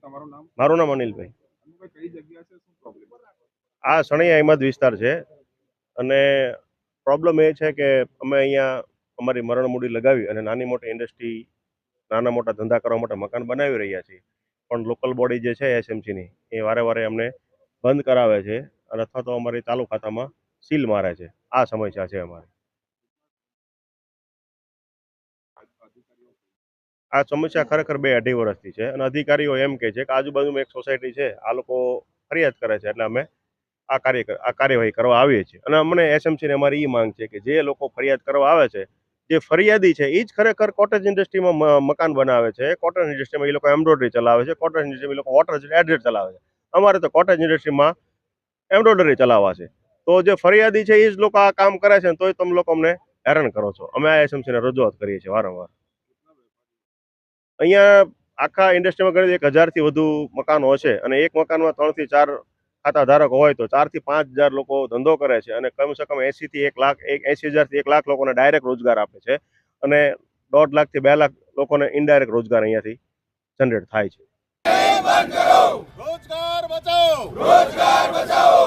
મારું નામ અનિલભાઈ. આ સણિયા અહેમદ વિસ્તાર છે અને પ્રોબ્લેમ એ છે કે અમે અહીંયા અમારી મરણ મૂડી લગાવી અને નાની મોટી ઇન્ડસ્ટ્રી, નાના મોટા ધંધા કરવા માટે મકાન બનાવી રહ્યા છીએ, પણ લોકલ બોડી જે છે એસએમસીની એ વારે વારે અમને બંધ કરાવે છે અને અથવા તો અમારી ચાલુ ખાતામાં સીલ મારે છે. આ સમસ્યા છે અમારી. આ સમસ્યા ખરેખર 2-2.5 વર્ષથી છે અને અધિકારીઓ એમ કહે છે કે આજુબાજુમાં એક સોસાયટી છે, આ લોકો ફરિયાદ કરે છે એટલે અમે આ કાર્યવાહી કરવા આવીએ છીએ. અને અમને એસએમસીને અમારી એ માંગ છે કે જે લોકો ફરિયાદ કરવા આવે છે, જે ફરિયાદી છે એ જ ખરેખર કોટેજ ઇન્ડસ્ટ્રીમાં મકાન બનાવે છે, કોટેજ ઇન્ડસ્ટ્રીમાં એ લોકો એમ્બ્રોઇડરી ચલાવે છે, કોટેજ ઇન્ડસ્ટ્રીમાં એ લોકો વોટર એડજેટ ચલાવે છે. અમારે તો કોટેજ ઇન્ડસ્ટ્રીમાં એમ્બ્રોઇડરી ચલાવવા છે. તો જે ફરિયાદી છે એ જ લોકો આ કામ કરે છે, તોય તમે લોકો અમને હેરાન કરો છો. અમે આ એસએમસીને રજૂઆત કરીએ છીએ વારંવાર. અહીંયા આખા ઇન્ડસ્ટ્રીમાં ગણીએ 1000થી વધુ મકાનો છે અને એક મકાનમાં 3 થી 4 ખાતા ધારકો હોય તો 4 થી 5 હજાર લોકો ધંધો કરે છે અને કમસે કમ 80 થી 1 લાખ 80,000 થી 1 લાખ લોકોને ડાયરેક્ટ રોજગાર આપે છે અને 1.5 લાખ થી 2 લાખ લોકોને ઇનડાયરેક્ટ રોજગાર અહીંયાથી જનરેટ થાય છે. રોજગાર બચાવો, રોજગાર બચાવો.